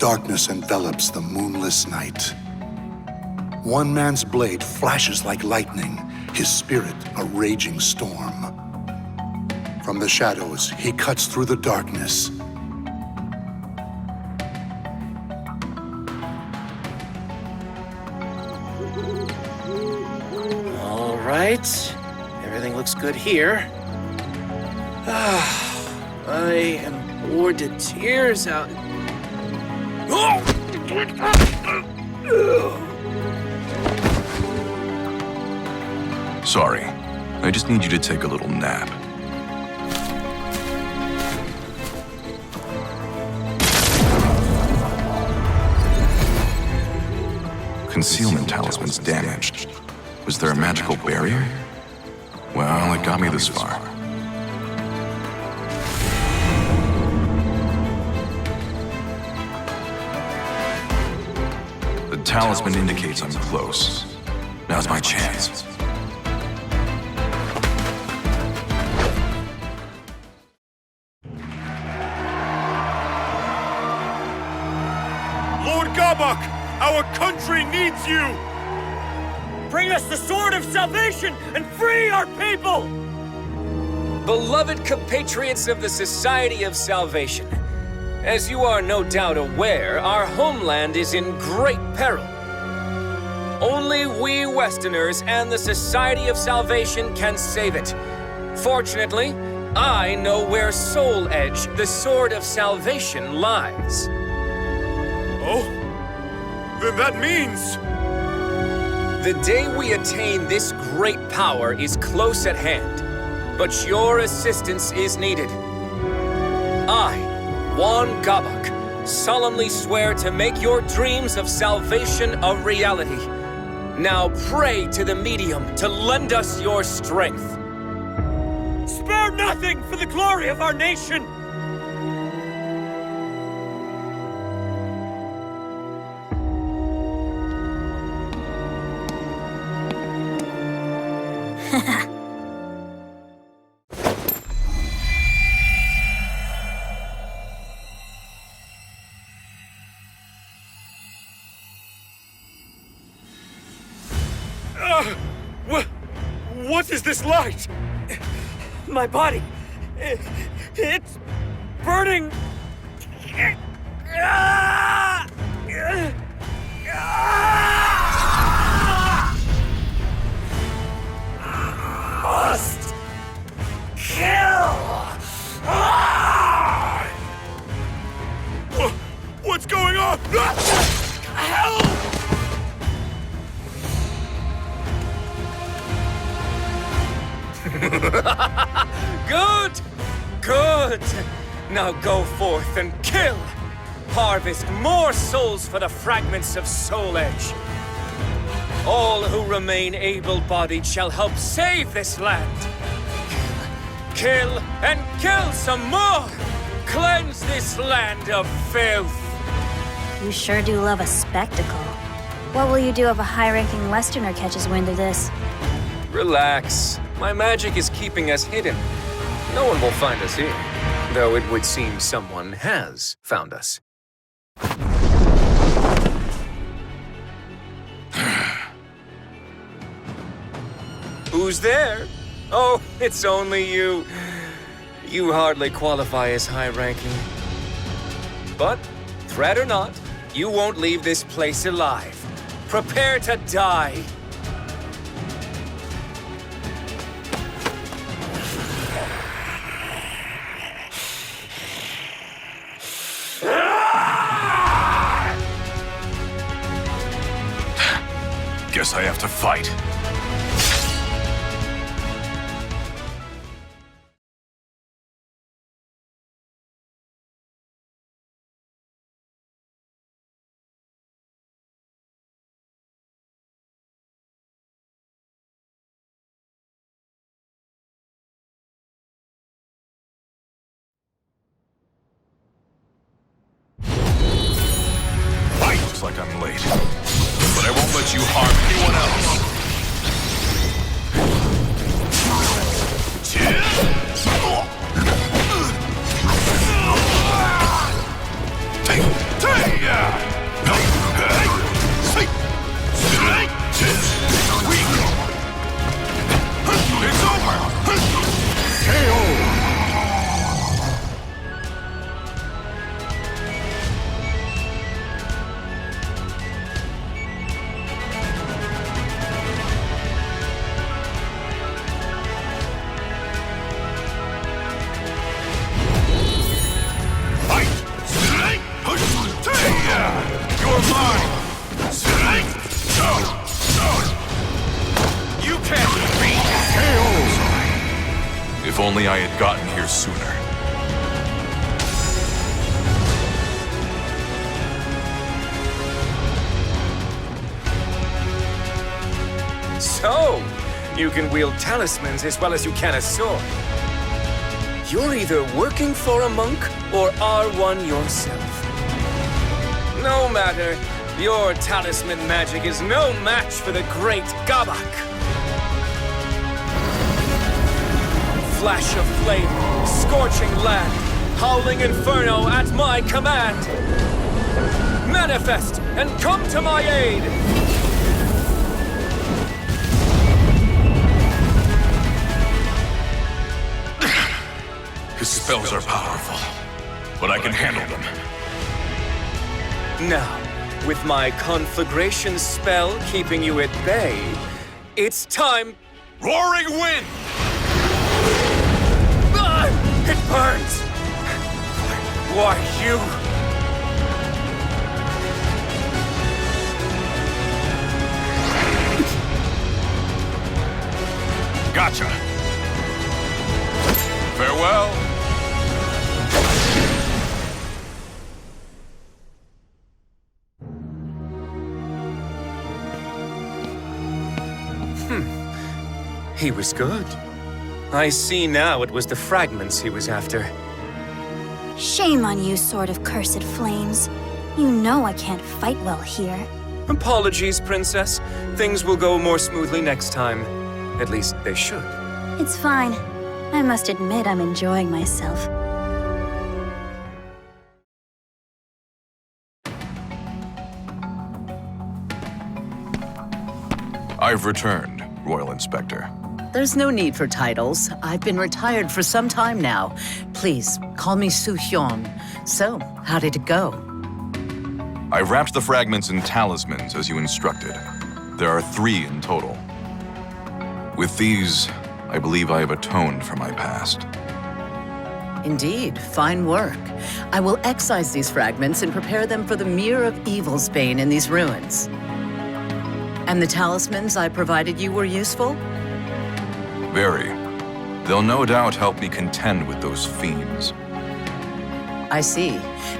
Darkness envelops the moonless night. One man's blade flashes like lightning, his spirit a raging storm. From the shadows, he cuts through the darkness. All right. Everything looks good here. I am bored to tears out. Sorry. I just need you to take a little nap. Concealment talisman's damaged. Was there a magical barrier? Well, it got me this far. The talisman indicates I'm close. Now's my chance. Lord Gabak, our country needs you! Bring us the sword of salvation and free our people! Beloved compatriots of the Society of Salvation, as you are no doubt aware, our homeland is in great peril. Only we Westerners and the Society of Salvation can save it. Fortunately, I know where Soul Edge, the Sword of Salvation, lies. Oh? Then that means... The day we attain this great power is close at hand, but your assistance is needed. I, Hwang Gabak, solemnly swear to make your dreams of salvation a reality. Now pray to the medium to lend us your strength. Spare nothing for the glory of our nation! What is this light? My body, it's burning. Must kill. What's going on? Help! Good! Good! Now go forth and kill! Harvest more souls for the fragments of Soul Edge. All who remain able-bodied shall help save this land. Kill and kill some more! Cleanse this land of filth! You sure do love a spectacle. What will you do if a high-ranking Westerner catches wind of this? Relax. My magic is keeping us hidden. No one will find us here, though it would seem someone has found us. Who's there? Oh, it's only you. You hardly qualify as high-ranking. But, threat or not, you won't leave this place alive. Prepare to die. Guess I have to fight. Looks like I'm late, but I won't let you harm anyone else. only I had gotten here sooner. So, you can wield talismans as well as you can a sword. You're either working for a monk or are one yourself. No matter, your talisman magic is no match for the great Gabak. Flash of flame, scorching land, howling inferno at my command. Manifest and come to my aid! His spells are powerful, but I can handle them. Now, with my conflagration spell keeping you at bay, it's time... Roaring wind! Ah! It burns! Why, you... Gotcha. Farewell. He was good. I see now it was the fragments he was after. Shame on you, Sword of Cursed Flames. You know I can't fight well here. Apologies, Princess. Things will go more smoothly next time. At least they should. It's fine. I must admit I'm enjoying myself. I've returned, Royal Inspector. There's no need for titles. I've been retired for some time now. Please, call me Su Hyun. So, how did it go? I wrapped the fragments in talismans as you instructed. There are 3 in total. With these, I believe I have atoned for my past. Indeed, fine work. I will excise these fragments and prepare them for the Mirror of Evil's bane in these ruins. And the talismans I provided you were useful? Very. They'll no doubt help me contend with those fiends. I see.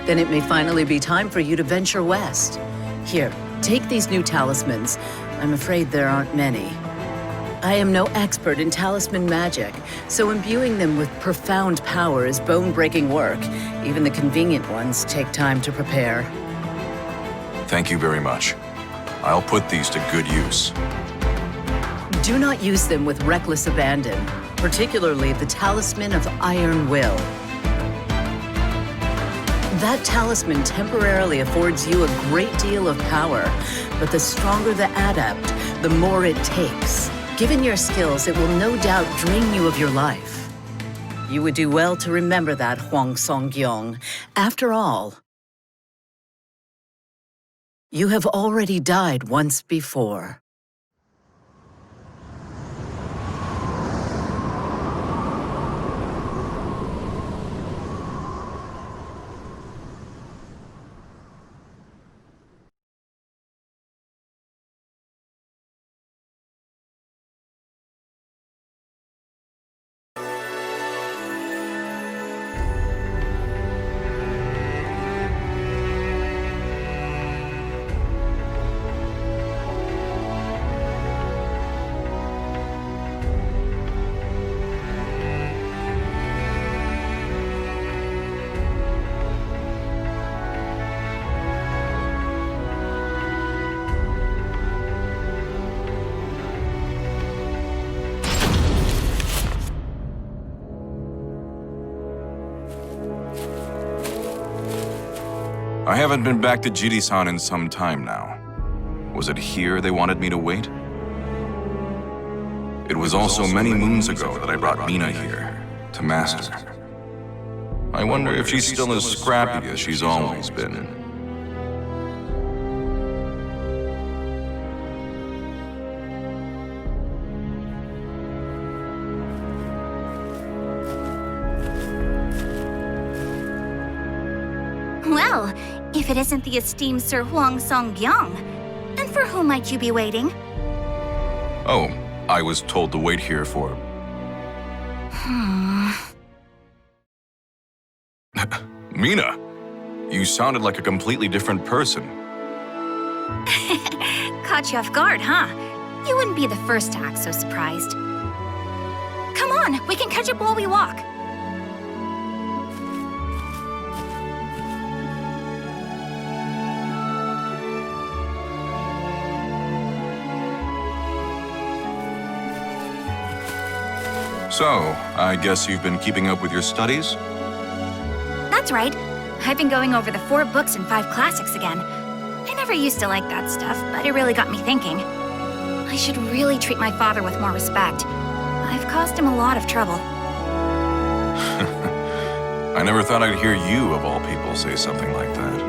Then it may finally be time for you to venture west. Here, take these new talismans. I'm afraid there aren't many. I am no expert in talisman magic, so imbuing them with profound power is bone-breaking work. Even the convenient ones take time to prepare. Thank you very much. I'll put these to good use. Do not use them with reckless abandon, particularly the Talisman of Iron Will. That talisman temporarily affords you a great deal of power, but the stronger the adept, the more it takes. Given your skills, it will no doubt drain you of your life. You would do well to remember that, Hwang Song-gyong. After all, you have already died once before. I haven't been back to Jiri-san in some time now. Was it here they wanted me to wait? It was also many moons ago that I brought Mi-na here, to Master. I wonder if she's still as scrappy as she's always been. Well, if it isn't the esteemed Sir Hwang Song-gyong, and for whom might you be waiting? Oh, I was told to wait here for... Mi-na, you sounded like a completely different person. Caught you off guard, huh? You wouldn't be the first to act so surprised. Come on, we can catch up while we walk. So, I guess you've been keeping up with your studies? That's right. I've been going over the 4 books and 5 classics again. I never used to like that stuff, but it really got me thinking. I should really treat my father with more respect. I've caused him a lot of trouble. I never thought I'd hear you, of all people, say something like that.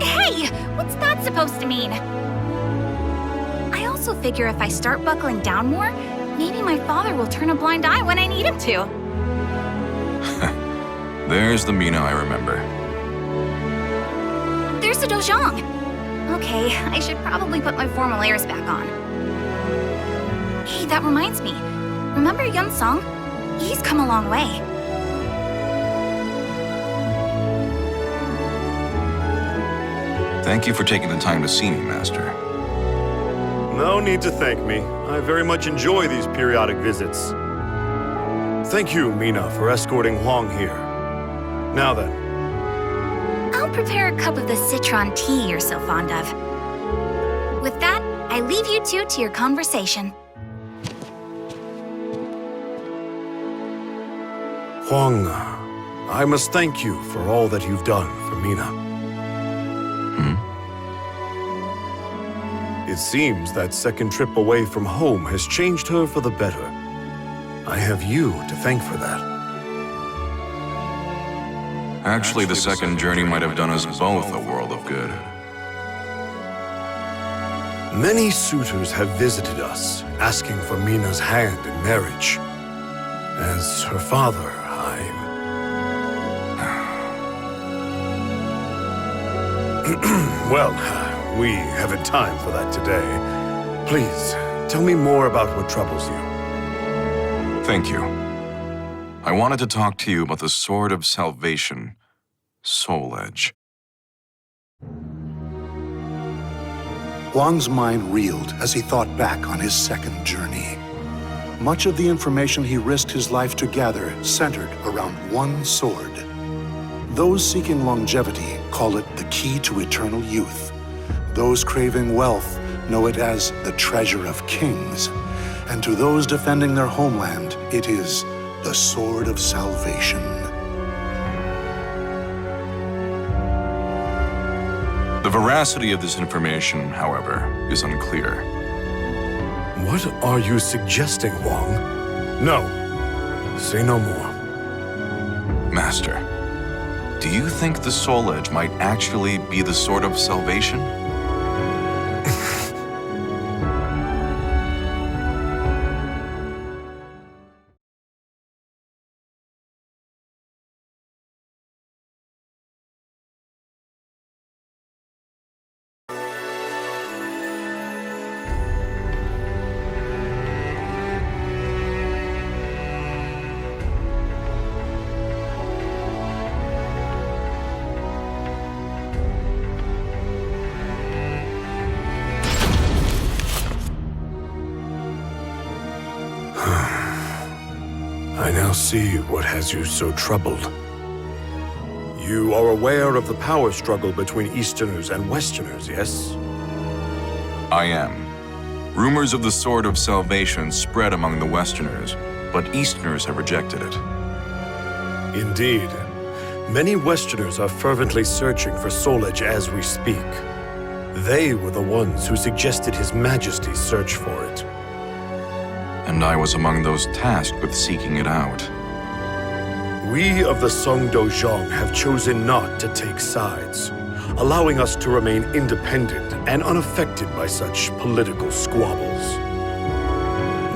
Hey! What's that supposed to mean? I also figure if I start buckling down more, maybe my father will turn a blind eye when I need him to. There's the Mi-na I remember. There's the dojang. Okay, I should probably put my formal airs back on. Hey, that reminds me. Remember Yun Sung? He's come a long way. Thank you for taking the time to see me, Master. No need to thank me. I very much enjoy these periodic visits. Thank you, Mi-na, for escorting Hwang here. Now then. I'll prepare a cup of the citron tea you're so fond of. With that, I leave you two to your conversation. Hwang, I must thank you for all that you've done for Mi-na. It seems that second trip away from home has changed her for the better. I have you to thank for that. Actually, the second journey might have done us both a world of good. Many suitors have visited us, asking for Mi-na's hand in marriage. As her father, Well, we haven't time for that today. Please, tell me more about what troubles you. Thank you. I wanted to talk to you about the Sword of Salvation, Soul Edge. Hwang's mind reeled as he thought back on his second journey. Much of the information he risked his life to gather centered around one sword. Those seeking longevity call it the key to eternal youth. Those craving wealth know it as the treasure of kings. And to those defending their homeland, it is the Sword of Salvation. The veracity of this information, however, is unclear. What are you suggesting, Hwang? No. Say no more. Master, do you think the Soul Edge might actually be the Sword of Salvation? I now see what has you so troubled. You are aware of the power struggle between Easterners and Westerners, yes? I am. Rumors of the Sword of Salvation spread among the Westerners, but Easterners have rejected it. Indeed. Many Westerners are fervently searching for Soul Edge as we speak. They were the ones who suggested His Majesty's search for it. And I was among those tasked with seeking it out. We of the Songdo-zhong have chosen not to take sides, allowing us to remain independent and unaffected by such political squabbles.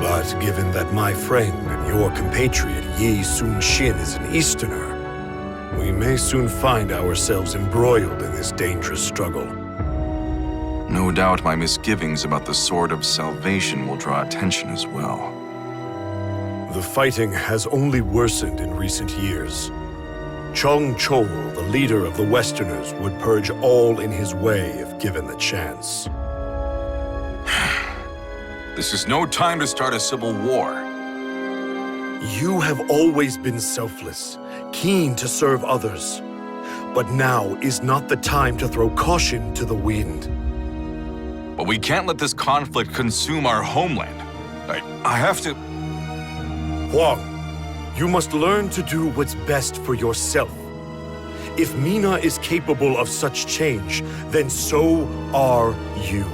But given that my friend and your compatriot Yi Sun-shin is an Easterner, we may soon find ourselves embroiled in this dangerous struggle. No doubt my misgivings about the Sword of Salvation will draw attention as well. The fighting has only worsened in recent years. Chong Chol, the leader of the Westerners, would purge all in his way if given the chance. This is no time to start a civil war. You have always been selfless, keen to serve others. But now is not the time to throw caution to the wind. But we can't let this conflict consume our homeland. I have to... Hwang, you must learn to do what's best for yourself. If Mi-na is capable of such change, then so are you.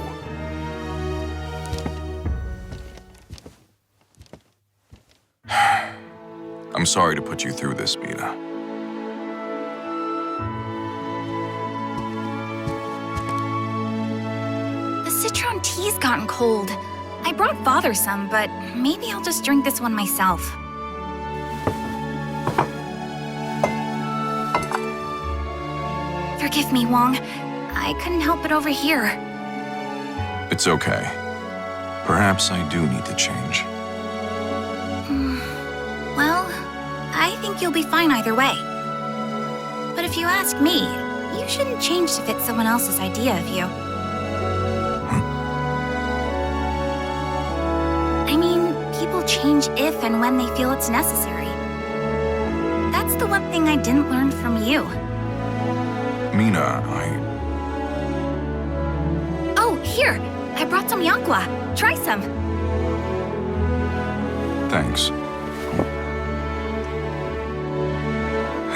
I'm sorry to put you through this, Mi-na. The citron tea's gotten cold. I brought Father some, but maybe I'll just drink this one myself. Forgive me, Hwang. I couldn't help but overhear. It's okay. Perhaps I do need to change. Well, I think you'll be fine either way. But if you ask me, you shouldn't change to fit someone else's idea of you. I mean, people change if and when they feel it's necessary. That's the one thing I didn't learn from you. Mi-na, Oh, here! I brought some yakgwa. Try some. Thanks.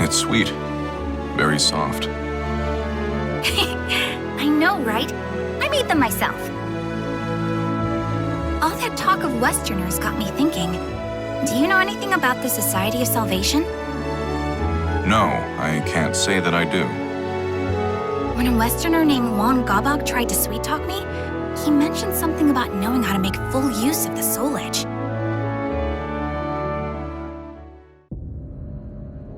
It's sweet. Very soft. I know, right? I made them myself. All that talk of Westerners got me thinking. Do you know anything about the Society of Salvation? No, I can't say that I do. When a Westerner named Hwang Gabak tried to sweet-talk me, he mentioned something about knowing how to make full use of the Soul Edge.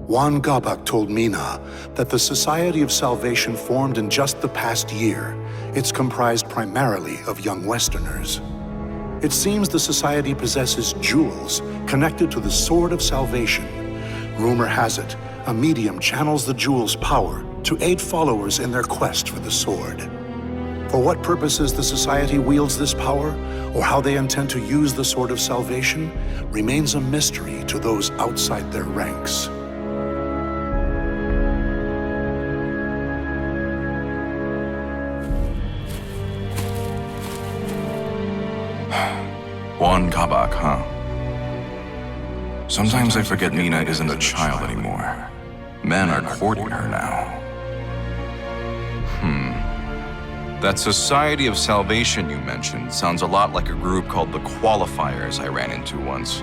Hwang Gabak told Mi-na that the Society of Salvation formed in just the past year. It's comprised primarily of young Westerners. It seems the Society possesses jewels connected to the Sword of Salvation. Rumor has it, a medium channels the jewel's power to aid followers in their quest for the sword. For what purposes the Society wields this power, or how they intend to use the Sword of Salvation, remains a mystery to those outside their ranks. Hwang Gabak, huh? Sometimes I forget Mi-na isn't a child anymore. Men are courting her now. That Society of Salvation you mentioned sounds a lot like a group called the Qualifiers I ran into once.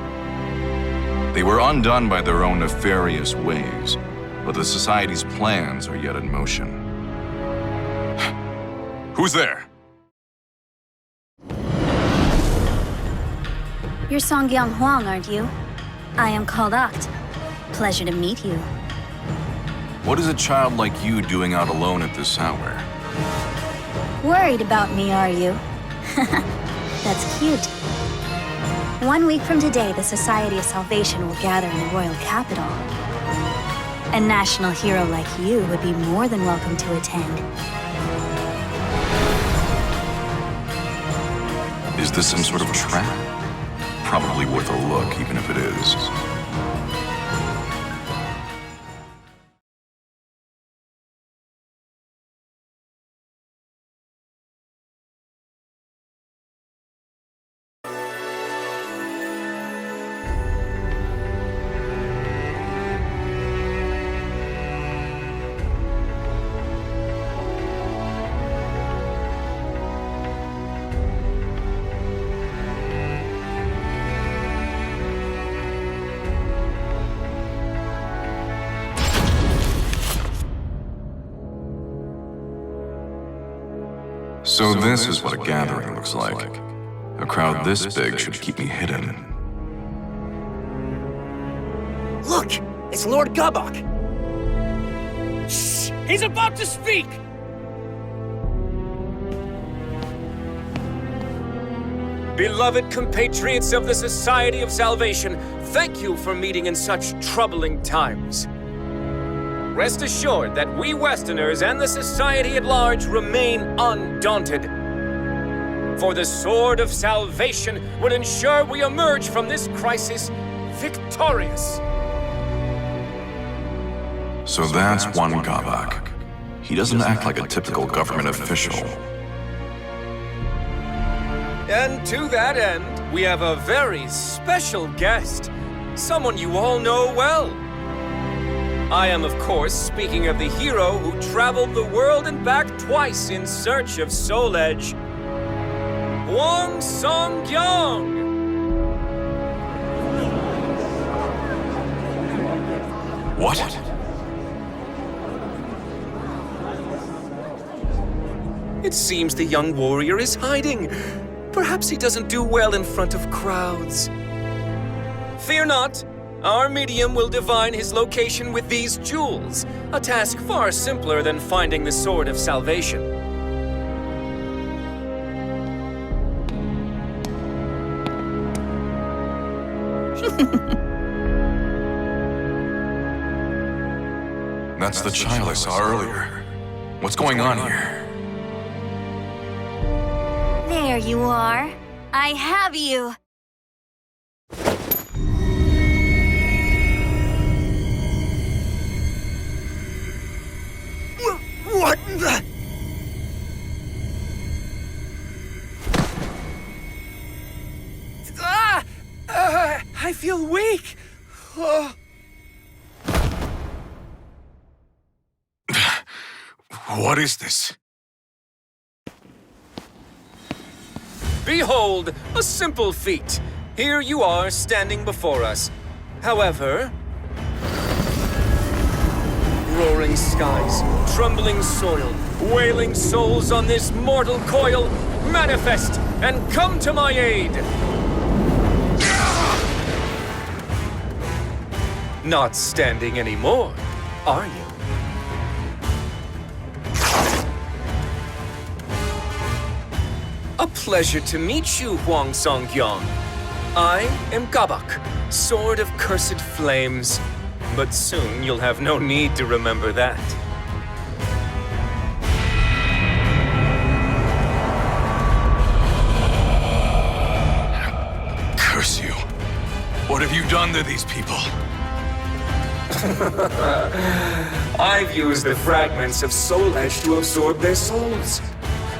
They were undone by their own nefarious ways, but the Society's plans are yet in motion. Who's there? You're Songgyang Hwang, aren't you? I am called Oct. Pleasure to meet you. What is a child like you doing out alone at this hour? Worried about me, are you? That's cute. 1 week from today, the Society of Salvation will gather in the royal capital. A national hero like you would be more than welcome to attend. Is this some sort of trap? Probably worth a look, even if it is. So this is what a gathering looks like. A crowd this big should keep me hidden. Look! It's Lord Gabak! Shh! He's about to speak! Beloved compatriots of the Society of Salvation, thank you for meeting in such troubling times. rest assured that we Westerners and the society at large remain undaunted. For the sword of salvation would ensure we emerge from this crisis victorious. So that's Hwang Gabak. He doesn't act like a typical government official. And to that end, we have a very special guest. Someone you all know well. I am, of course, speaking of the hero who traveled the world and back twice in search of Soul Edge. Hwang Song-kyung! What? It seems the young warrior is hiding. Perhaps he doesn't do well in front of crowds. Fear not. Our medium will divine his location with these jewels, a task far simpler than finding the Sword of Salvation. That's the child I saw earlier. What's going on here? There you are. I have you. What the? I feel weak. What is this? Behold, a simple feat. Here you are standing before us. However, roaring skies, trembling soil, wailing souls on this mortal coil, manifest and come to my aid! Not standing anymore, are you? A pleasure to meet you, Hwang Song-kyung. I am Gabak, Sword of Cursed Flames. But soon you'll have no need to remember that. Curse you. What have you done to these people? I've used the fragments of Soul Edge to absorb their souls.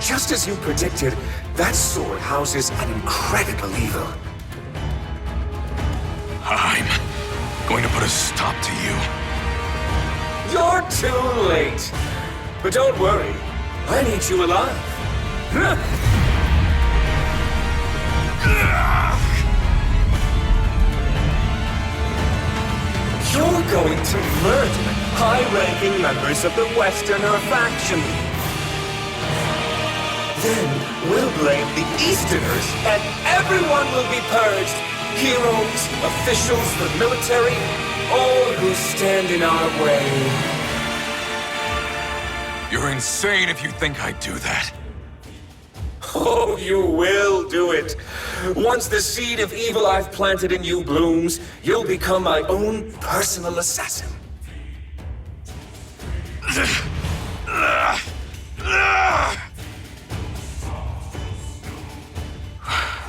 Just as you predicted, that sword houses an incredible evil. I'm going to put a stop to you. You're too late. But don't worry, I need you alive. You're going to murder high-ranking members of the Westerner faction. Then we'll blame the Easterners, and everyone will be purged. Heroes, officials, the military, all who stand in our way. You're insane if you think I'd do that. Oh, you will do it. Once the seed of evil I've planted in you blooms, you'll become my own personal assassin.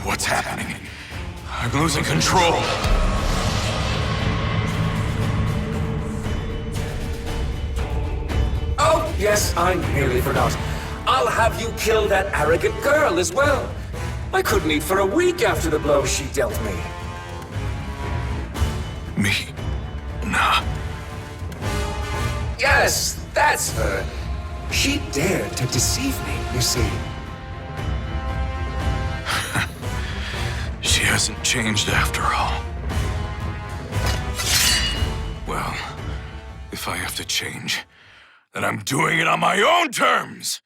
What's happening? I'm losing control. Oh, yes, I nearly forgot. I'll have you kill that arrogant girl as well. I couldn't eat for a week after the blow she dealt me. Me? Nah. Yes, that's her. She dared to deceive me, you see. She hasn't changed after all. Well, if I have to change, then I'm doing it on my own terms!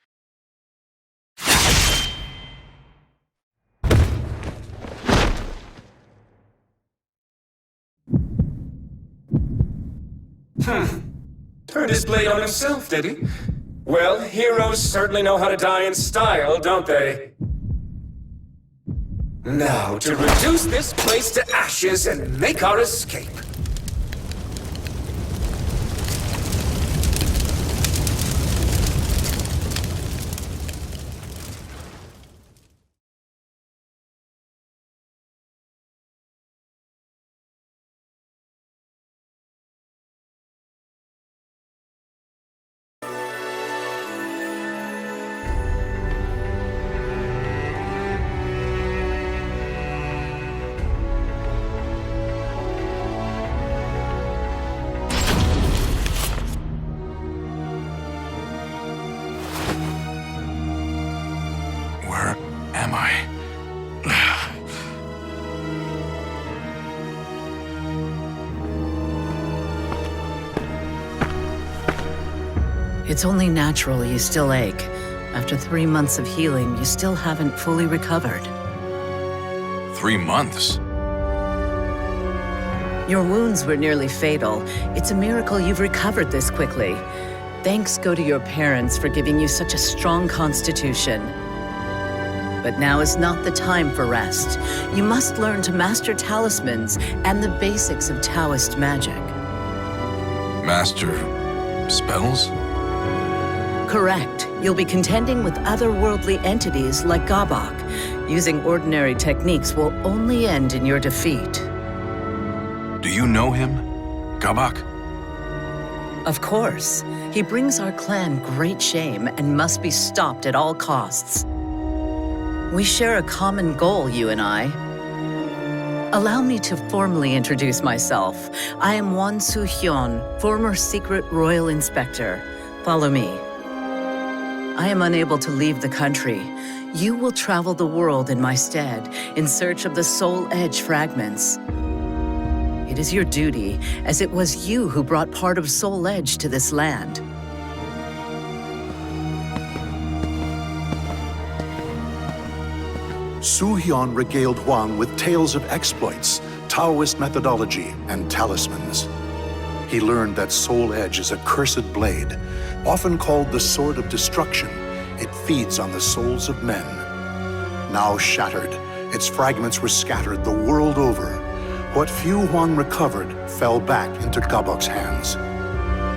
Turned his blade on himself, did he? Well, heroes certainly know how to die in style, don't they? Now, to reduce this place to ashes and make our escape. It's only natural you still ache. After 3 months of healing, you still haven't fully recovered. 3 months? Your wounds were nearly fatal. It's a miracle you've recovered this quickly. Thanks go to your parents for giving you such a strong constitution. But now is not the time for rest. You must learn to master talismans and the basics of Taoist magic. Master spells? Correct. You'll be contending with otherworldly entities like Gabok. Using ordinary techniques will only end in your defeat. Do you know him? Gabok? Of course. He brings our clan great shame and must be stopped at all costs. We share a common goal, you and I. Allow me to formally introduce myself. I am Hwang former secret royal inspector. Follow me. I am unable to leave the country. You will travel the world in my stead, in search of the Soul Edge fragments. It is your duty, as it was you who brought part of Soul Edge to this land. Soo-hyun regaled Hwang with tales of exploits, Taoist methodology, and talismans. He learned that Soul Edge is a cursed blade, often called the Sword of Destruction. It feeds on the souls of men. Now shattered, its fragments were scattered the world over. What few Hwang recovered fell back into Gabok's hands.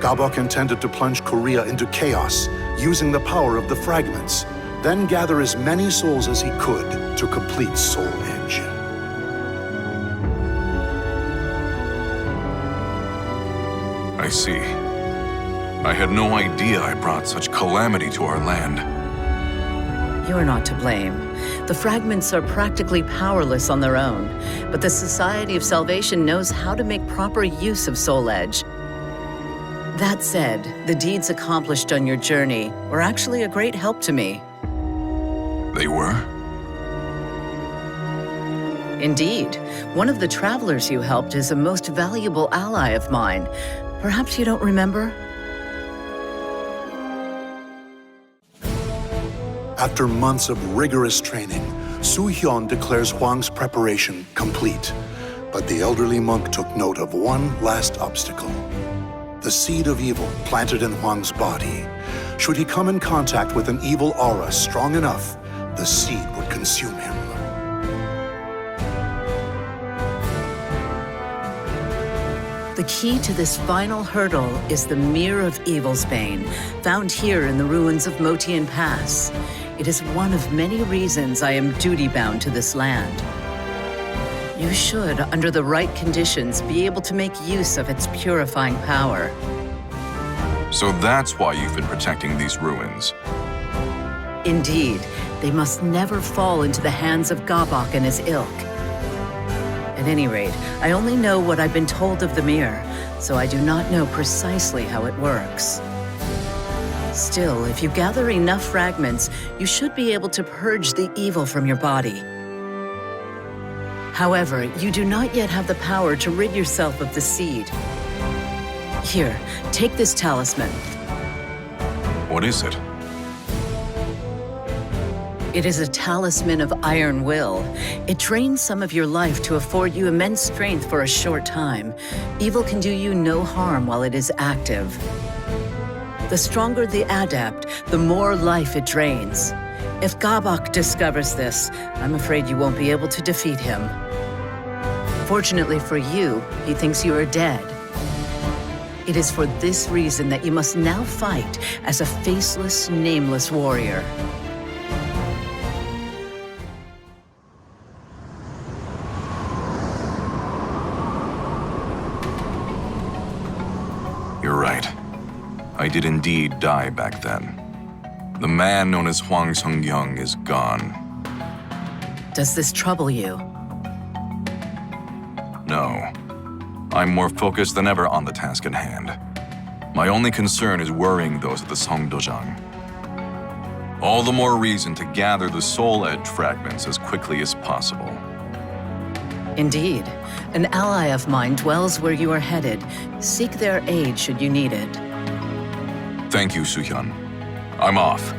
Gabok intended to plunge Korea into chaos, using the power of the fragments, then gather as many souls as he could to complete Soul Edge. I see. I had no idea I brought such calamity to our land. You're not to blame. The fragments are practically powerless on their own, but the Society of Salvation knows how to make proper use of Soul Edge. That said, the deeds accomplished on your journey were actually a great help to me. They were? Indeed. One of the travelers you helped is a most valuable ally of mine. Perhaps you don't remember? After months of rigorous training, Soo-hyun declares Hwang's preparation complete. But the elderly monk took note of one last obstacle. The seed of evil planted in Hwang's body. Should he come in contact with an evil aura strong enough, the seed would consume him. The key to this final hurdle is the Mirror of Evil's Bane, found here in the ruins of Motian Pass. It is one of many reasons I am duty-bound to this land. You should, under the right conditions, be able to make use of its purifying power. So that's why you've been protecting these ruins. Indeed, they must never fall into the hands of Gabok and his ilk. At any rate, I only know what I've been told of the mirror, so I do not know precisely how it works. Still, if you gather enough fragments, you should be able to purge the evil from your body. However, you do not yet have the power to rid yourself of the seed. Here, take this talisman. What is it? It is a talisman of iron will. It drains some of your life to afford you immense strength for a short time. Evil can do you no harm while it is active. The stronger the adept, the more life it drains. If Gabok discovers this, I'm afraid you won't be able to defeat him. Fortunately for you, he thinks you are dead. It is for this reason that you must now fight as a faceless, nameless warrior. You're right. I did indeed die back then. The man known as Hwang Sung-young is gone. Does this trouble you? No. I'm more focused than ever on the task at hand. My only concern is worrying those at the Songdojang. All the more reason to gather the Soul Edge fragments as quickly as possible. Indeed. An ally of mine dwells where you are headed. Seek their aid should you need it. Thank you, Soo-hyun. I'm off.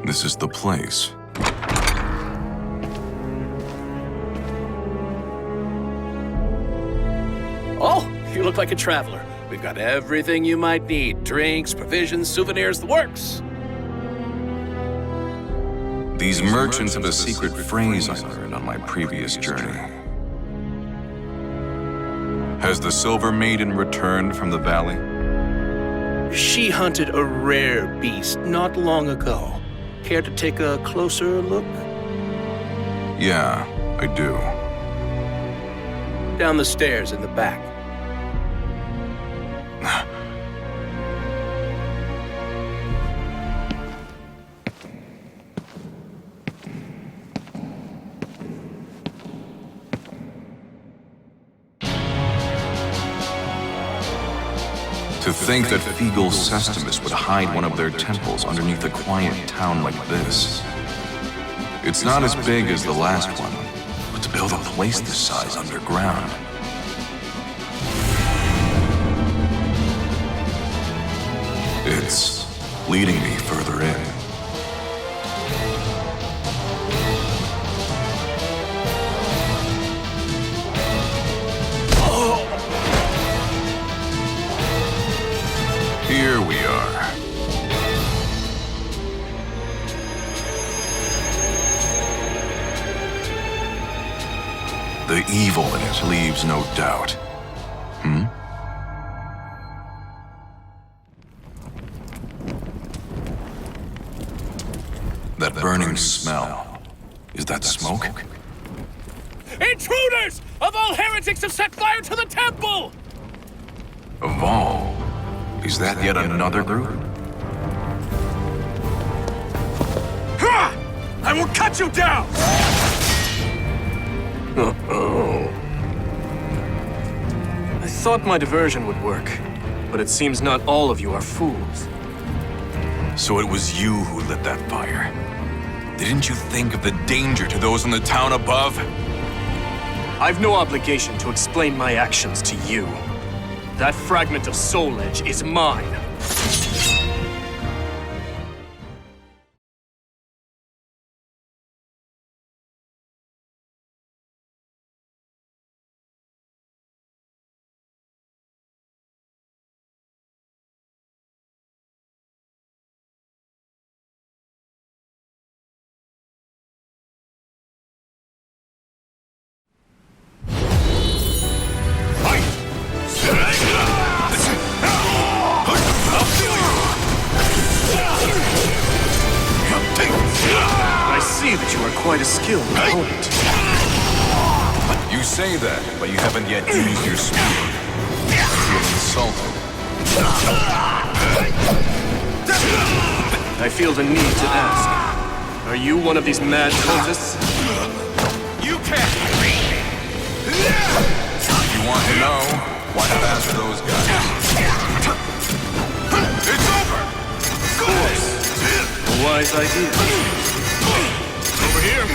This is the place. Oh, you look like a traveler. We've got everything you might need. Drinks, provisions, souvenirs, the works. These merchants have a secret phrase I learned on my previous journey. Has the Silver Maiden returned from the valley? She hunted a rare beast not long ago. Care to take a closer look? Yeah, I do. Down the stairs in the back. To think that Feegle Sestimus would hide one of their temples underneath a quiet town like this. It's not as big as the last one, but to build a place this size underground. It's leading me further in. Here we are. The evil in it leaves no doubt. That burning smell. Is that smoke? Intruders! Of all heretics have set fire to the temple! Of all? Is that yet another group? Ha! I will cut you down! I thought my diversion would work, but it seems not all of you are fools. So it was you who lit that fire. Didn't you think of the danger to those in the town above? I've no obligation to explain my actions to you. That fragment of soul edge is mine. Quite a skilled opponent. You say that, but you haven't yet used your spear. I feel insulted. I feel the need to ask. Are you one of these mad cultists? You can't! If you want to know, why not ask those guys? It's over! Of course. A wise idea. Over here!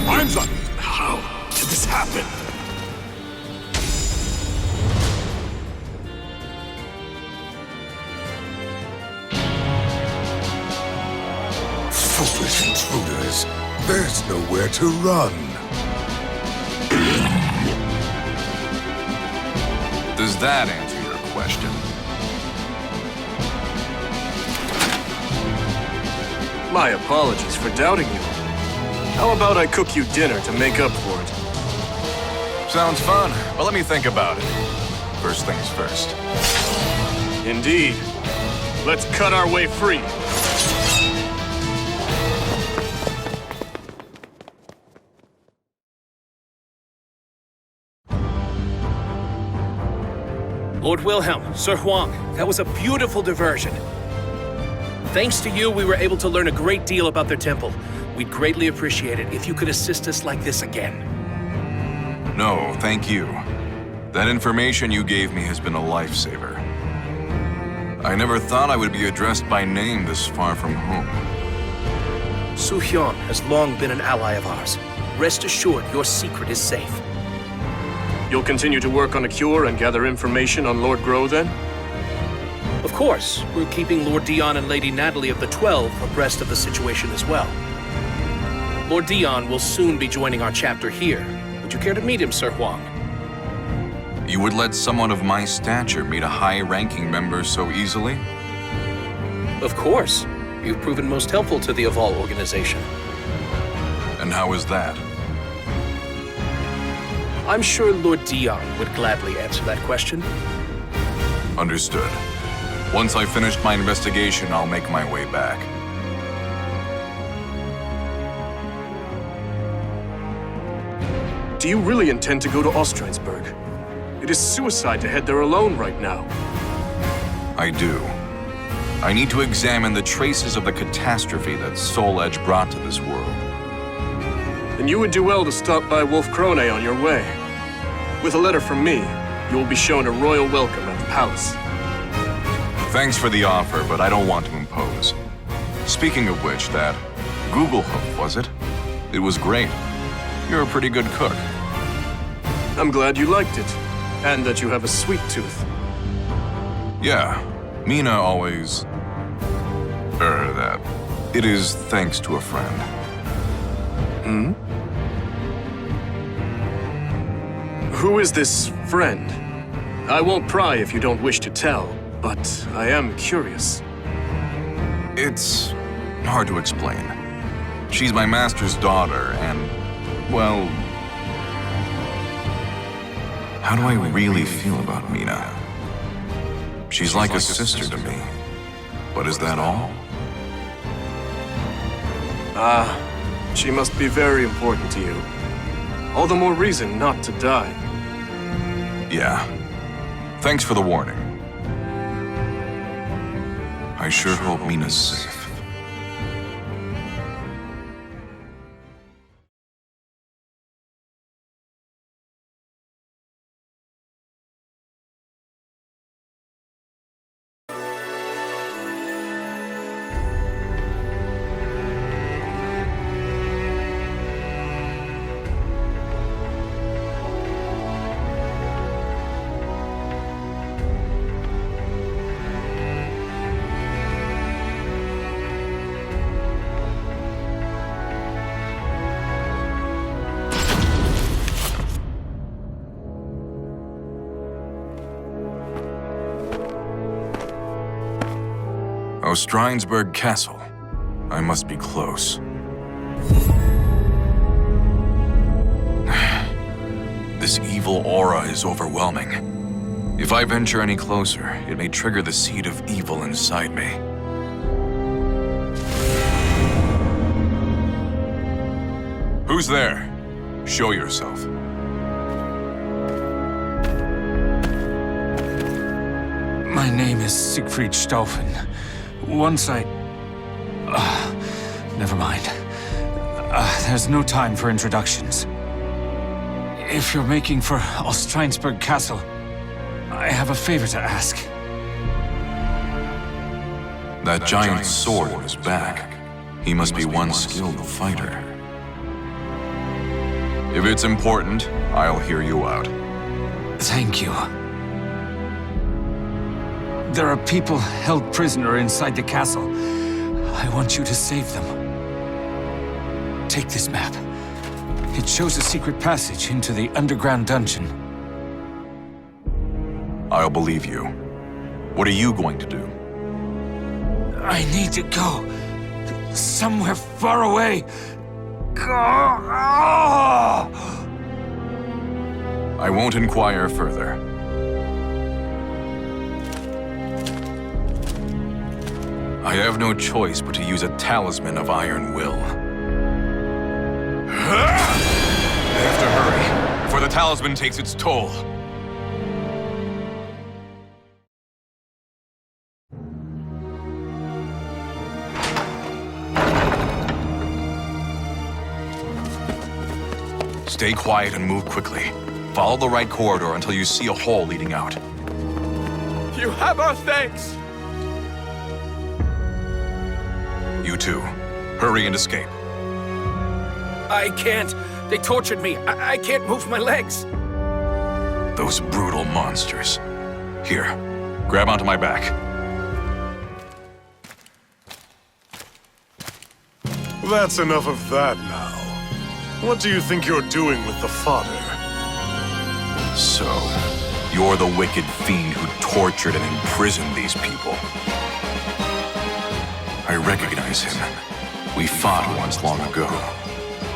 Arms up! How did this happen? Foolish intruders. There's nowhere to run. Does that answer your question? My apologies for doubting you. How about I cook you dinner to make up for it? Sounds fun, but let me think about it. first things first. Indeed. Let's cut our way free. Lord Wilhelm, Sir Hwang, that was a beautiful diversion. Thanks to you, we were able to learn a great deal about their temple. We'd greatly appreciate it if you could assist us like this again. No, thank you. That information you gave me has been a lifesaver. I never thought I would be addressed by name this far from home. Su Hyun has long been an ally of ours. Rest assured, your secret is safe. You'll continue to work on a cure and gather information on Lord Groh, then? Of course, we're keeping Lord Dion and Lady Natalie of the 12 abreast of the situation as well. Lord Dion will soon be joining our chapter here. Would you care to meet him, Sir Hwang? You would let someone of my stature meet a high-ranking member so easily? Of course. You've proven most helpful to the Aval organization. And how is that? I'm sure Lord Dion would gladly answer that question. Understood. Once I've finished my investigation, I'll make my way back. Do you really intend to go to Ostrheinsburg? It is suicide to head there alone right now. I do. I need to examine the traces of the catastrophe that Soul Edge brought to this world. Then you would do well to stop by Wolf Krone on your way. With a letter from me, you will be shown a royal welcome at the palace. Thanks for the offer, but I don't want to impose. Speaking of which, that Google hoof, was it? It was great. You're a pretty good cook. I'm glad you liked it, and that you have a sweet tooth. Yeah, Mi-na always... that. It is thanks to a friend. Hmm? Who is this friend? I won't pry if you don't wish to tell, but I am curious. It's hard to explain. She's my master's daughter, and, well... How do I really feel about Mi-na? She's like a sister to me. But is that all? She must be very important to you. All the more reason not to die. Yeah. Thanks for the warning. I sure hope Mi-na's safe. Ostrheinsburg Castle. I must be close. This evil aura is overwhelming. If I venture any closer, it may trigger the seed of evil inside me. Who's there? Show yourself. My name is Siegfried Stauffen. Once I... never mind. There's no time for introductions. If you're making for Ostrheinsburg Castle, I have a favor to ask. That giant sword on his back. He must be one skilled fighter. If it's important, I'll hear you out. Thank you. There are people held prisoner inside the castle. I want you to save them. Take this map. It shows a secret passage into the underground dungeon. I'll believe you. What are you going to do? I need to go. Somewhere far away. I won't inquire further. I have no choice but to use a talisman of iron will. I have to hurry, before the talisman takes its toll. Stay quiet and move quickly. Follow the right corridor until you see a hole leading out. You have our thanks! You too. Hurry and escape. I can't. They tortured me. I can't move my legs. Those brutal monsters. Here, grab onto my back. That's enough of that now. What do you think you're doing with the fodder? So, you're the wicked fiend who tortured and imprisoned these people. I recognize him. We fought once long ago.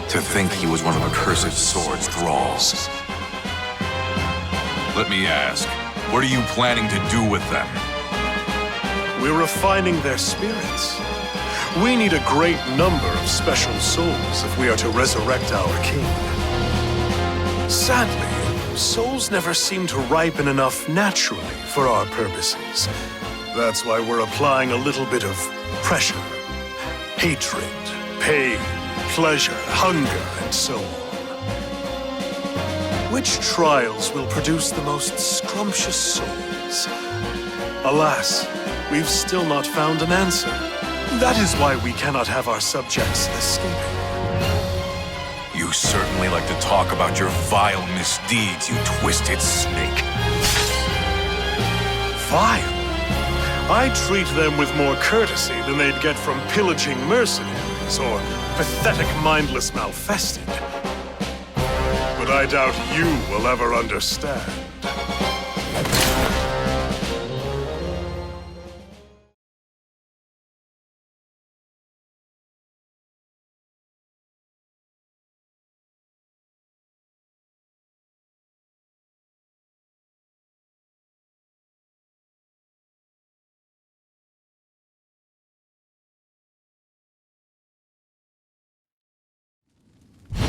To think he was one of the cursed sword's thralls. Let me ask, what are you planning to do with them? We're refining their spirits. We need a great number of special souls if we are to resurrect our king. Sadly, souls never seem to ripen enough naturally for our purposes. That's why we're applying a little bit of pressure. Hatred, pain, pleasure, hunger, and so on. Which trials will produce the most scrumptious souls? Alas, we've still not found an answer. That is why we cannot have our subjects escaping. You certainly like to talk about your vile misdeeds, you twisted snake. Vile? I treat them with more courtesy than they'd get from pillaging mercenaries or pathetic mindless malfested. But I doubt you will ever understand.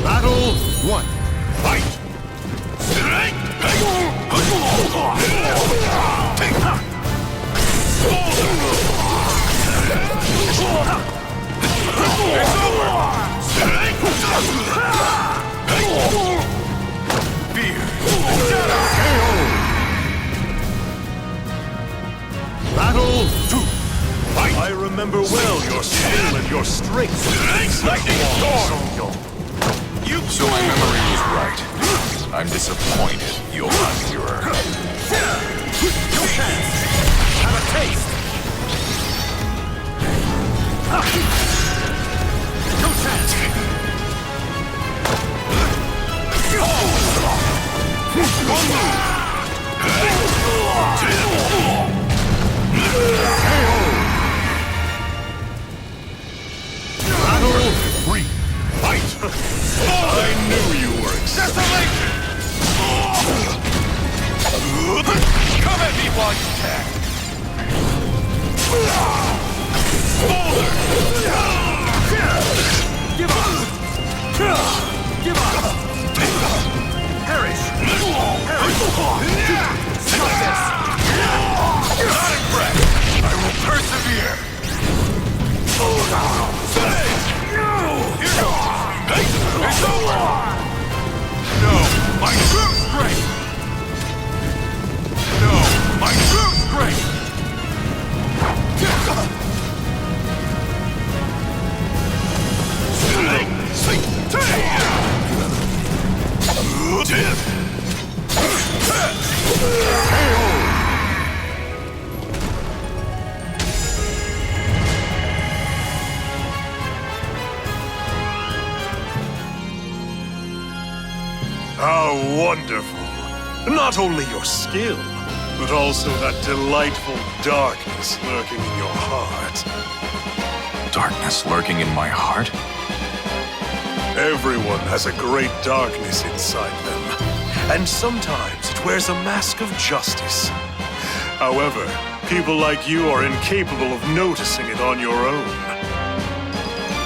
Battle 1. Fight! Battle 2. Fight! I remember well your skill and your strength. Lightning storm! So my memory was right. I'm disappointed, Johann Führer. No chance! Have a taste! No chance! Battle 3. Fight! I knew you were excited. Come at me while you can! Give up! Give up! Perish! Stop this! Not impressed! I will persevere! Here goes! It's over! No, my true strength! No, my true strength! How wonderful! Not only your skill, but also that delightful darkness lurking in your heart. Darkness lurking in my heart? Everyone has a great darkness inside them, and sometimes it wears a mask of justice. However, People like you are incapable of noticing it on your own.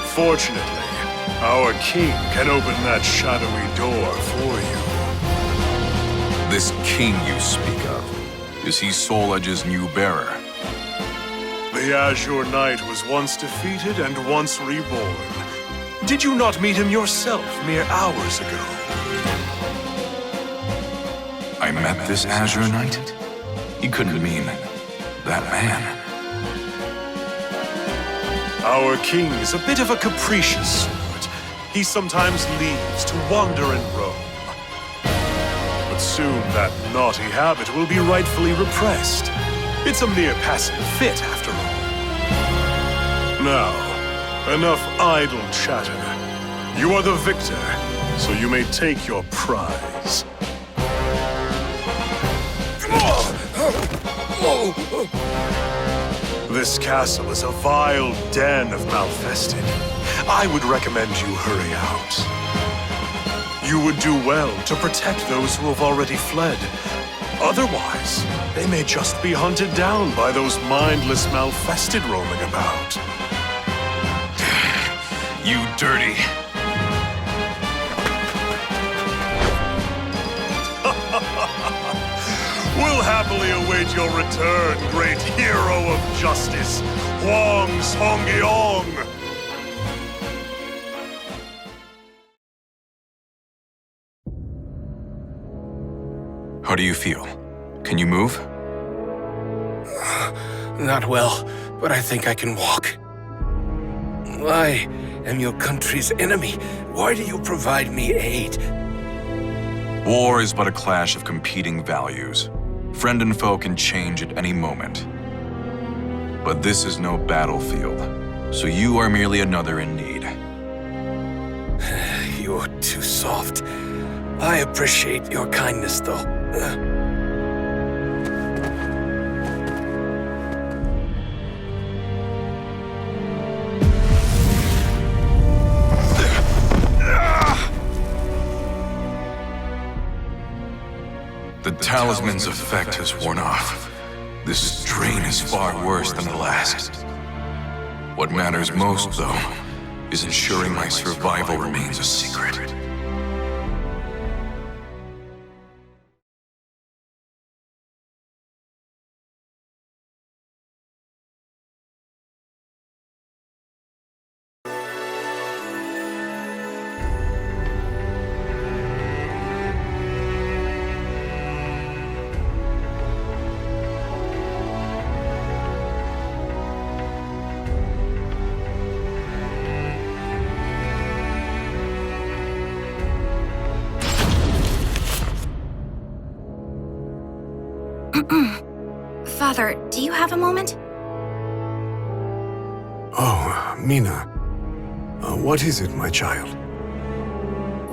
Fortunately, our king can open that shadowy door for you. This king you speak of, is he Soul Edge's new bearer? The Azure Knight was once defeated and once reborn. Did you not meet him yourself mere hours ago? I met this Azure Knight? He couldn't mean that man. Our king is a bit of a capricious sort. He sometimes leaves to wander and roam. But soon that naughty habit will be rightfully repressed. It's a mere passing fit, after all. Now, enough idle chatter. You are the victor, so you may take your prize. This castle is a vile den of malfested. I would recommend you hurry out. You would do well to protect those who have already fled. Otherwise, they may just be hunted down by those mindless malfested roaming about. You dirty. We'll happily await your return, great hero of justice, Hwang Song-yeong! How do you feel? Can you move? Not well, but I think I can walk. I am your country's enemy. Why do you provide me aid? War is but a clash of competing values. Friend and foe can change at any moment. But this is no battlefield, so you are merely another in need. You're too soft. I appreciate your kindness, though. The talisman's effect has worn off. This drain is far worse than the last. What matters most, though, is ensuring my survival remains a secret. Father, do you have a moment? Oh, Mi-na. What is it, my child?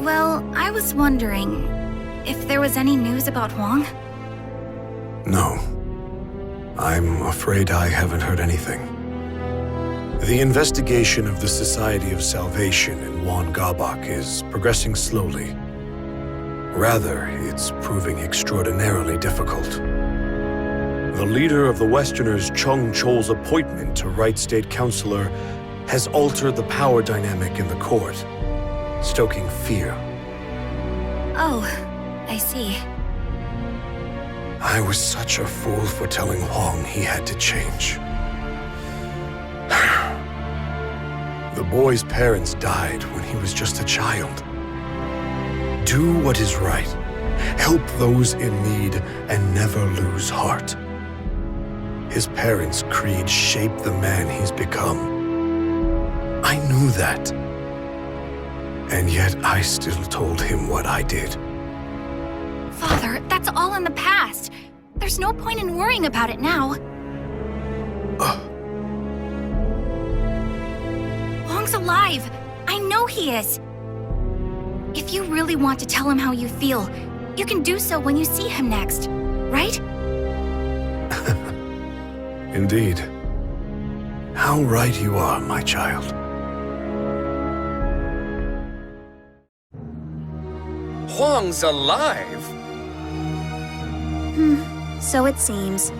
Well, I was wondering if there was any news about Hwang? No. I'm afraid I haven't heard anything. The investigation of the Society of Salvation in Won-gabak is progressing slowly. Rather, it's proving extraordinarily difficult. The leader of the Westerners, Chung Chol's appointment to Right State Councilor has altered the power dynamic in the court, stoking fear. Oh, I see. I was such a fool for telling Hwang he had to change. The boy's parents died when he was just a child. Do what is right. Help those in need and never lose heart. His parents' creed shaped the man he's become. I knew that. And yet I still told him what I did. Father, that's all in the past. There's no point in worrying about it now. Hwang's alive. I know he is. If you really want to tell him how you feel, you can do so when you see him next, right? Indeed. How right you are, my child. Hwang's alive? So it seems.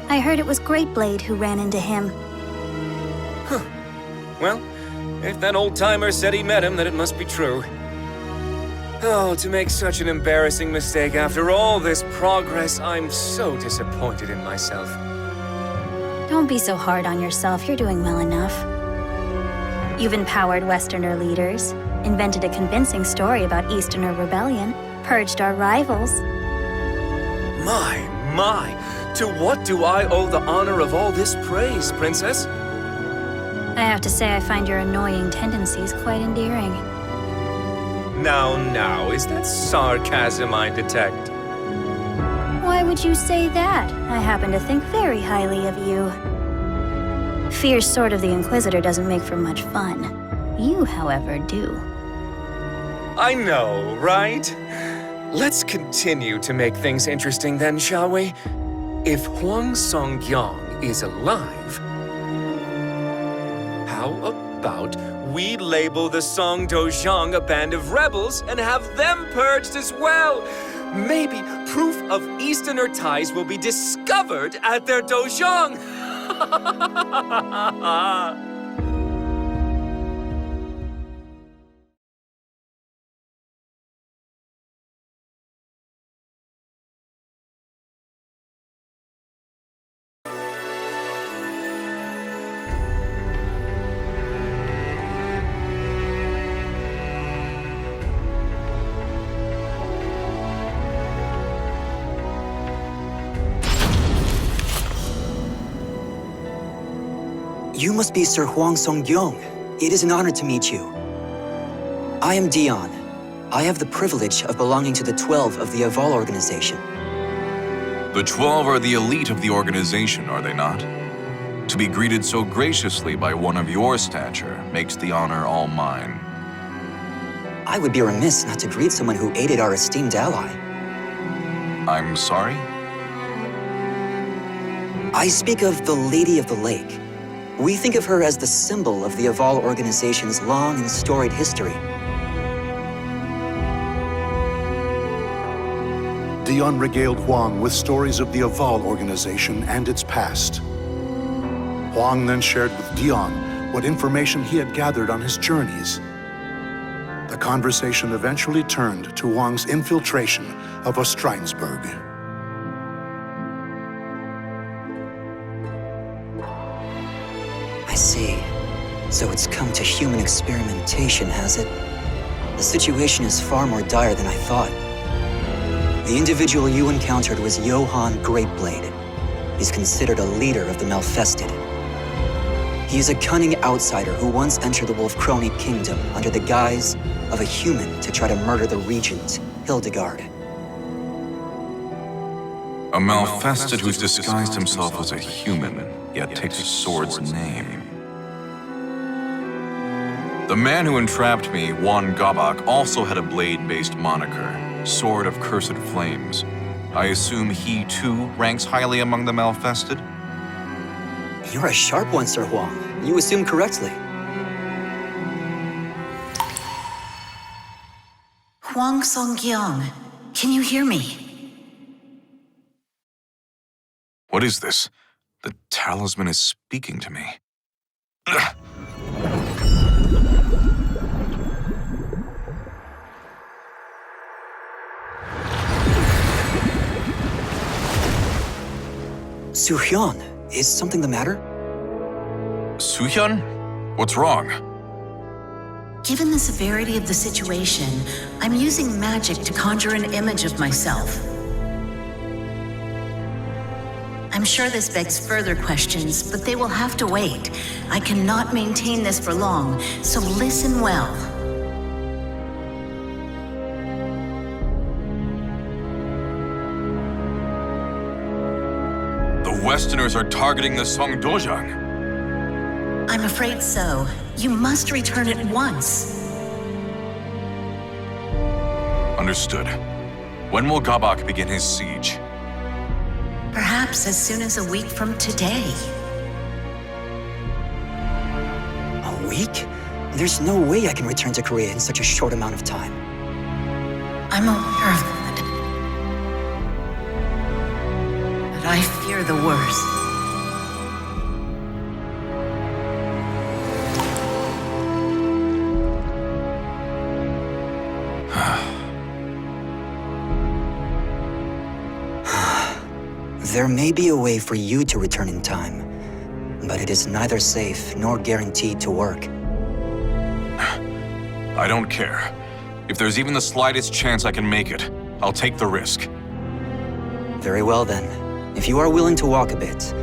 I heard it was Greatblade who ran into him. Well, if that old-timer said he met him, then it must be true. Oh, to make such an embarrassing mistake after all this progress, I'm so disappointed in myself. Don't be so hard on yourself, you're doing well enough. You've empowered Westerner leaders, invented a convincing story about Easterner rebellion, purged our rivals. My, to what do I owe the honor of all this praise, Princess? I have to say I find your annoying tendencies quite endearing. Now, is that sarcasm I detect? Why would you say that? I happen to think very highly of you. Fierce Sword of the Inquisitor doesn't make for much fun. You, however, do. I know, right? Let's continue to make things interesting then, shall we? If Hwang Song-gyong is alive, how about we label the Song Dojang a band of rebels and have them purged as well? Maybe proof of Easterner ties will be discovered at their dojang. You must be Sir Hwang Song-gyong. It is an honor to meet you. I am Dion. I have the privilege of belonging to the 12 of the Aval organization. The 12 are the elite of the organization, are they not? To be greeted so graciously by one of your stature makes the honor all mine. I would be remiss not to greet someone who aided our esteemed ally. I'm sorry? I speak of the Lady of the Lake. We think of her as the symbol of the Aval organization's long and storied history. Dion regaled Hwang with stories of the Aval organization and its past. Hwang then shared with Dion what information he had gathered on his journeys. The conversation eventually turned to Hwang's infiltration of Ostrheinsburg. I see. So it's come to human experimentation, has it? The situation is far more dire than I thought. The individual you encountered was Johann Greatblade. He's considered a leader of the Malfested. He is a cunning outsider who once entered the Wolf-Krone kingdom under the guise of a human to try to murder the regent, Hildegard. A Malfested who's disguised himself as a human, yet takes a sword's name. The man who entrapped me, Wan Gabak, also had a blade-based moniker, Sword of Cursed Flames. I assume he, too, ranks highly among the Malfested? You're a sharp one, Sir Hwang. You assume correctly. Hwang Song-gyong, can you hear me? What is this? The talisman is speaking to me. Suhyun, is something the matter? Suhyun? What's wrong? Given the severity of the situation, I'm using magic to conjure an image of myself. I'm sure this begs further questions, but they will have to wait. I cannot maintain this for long, so listen well. The Westerners are targeting the Song Dojang. I'm afraid so. You must return at once. Understood. When will Gabak begin his siege? Perhaps as soon as a week from today. A week? There's no way I can return to Korea in such a short amount of time. I'm aware of that. But but I fear the worst. There may be a way for you to return in time, but it is neither safe nor guaranteed to work. I don't care. If there's even the slightest chance I can make it, I'll take the risk. Very well then. If you are willing to walk a bit,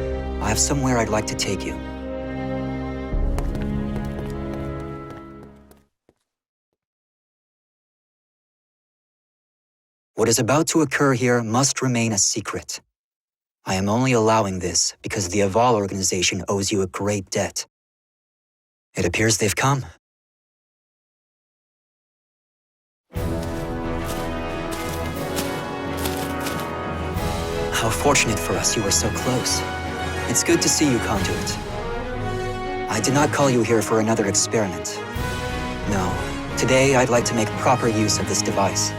I have somewhere I'd like to take you. What is about to occur here must remain a secret. I am only allowing this because the Aval organization owes you a great debt. It appears they've come. How fortunate for us you were so close. It's good to see you, Conduit. I did not call you here for another experiment. No, today I'd like to make proper use of this device.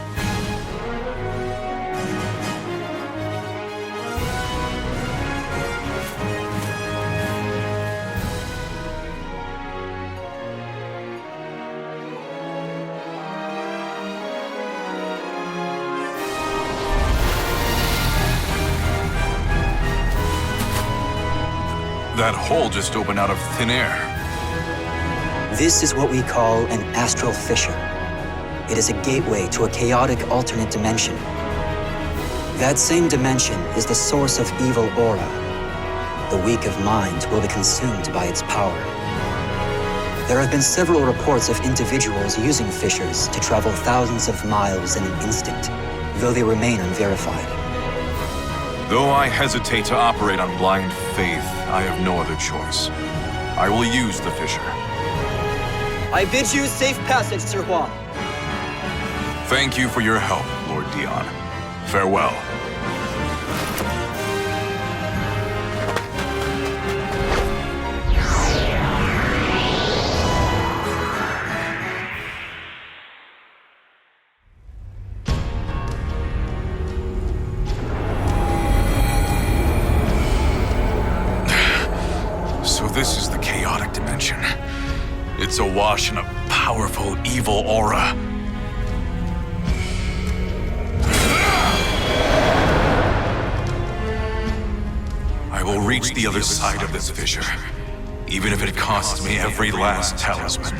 That hole just opened out of thin air. This is what we call an astral fissure. It is a gateway to a chaotic alternate dimension. That same dimension is the source of evil aura. The weak of mind will be consumed by its power. There have been several reports of individuals using fissures to travel thousands of miles in an instant, though they remain unverified. Though I hesitate to operate on blind faith, I have no other choice. I will use the fissure. I bid you safe passage, Sir Hwang. Thank you for your help, Lord Dion. Farewell. This is the chaotic dimension. It's awash in a powerful, evil aura. I will reach the other side of this fissure, even if it costs me every last talisman.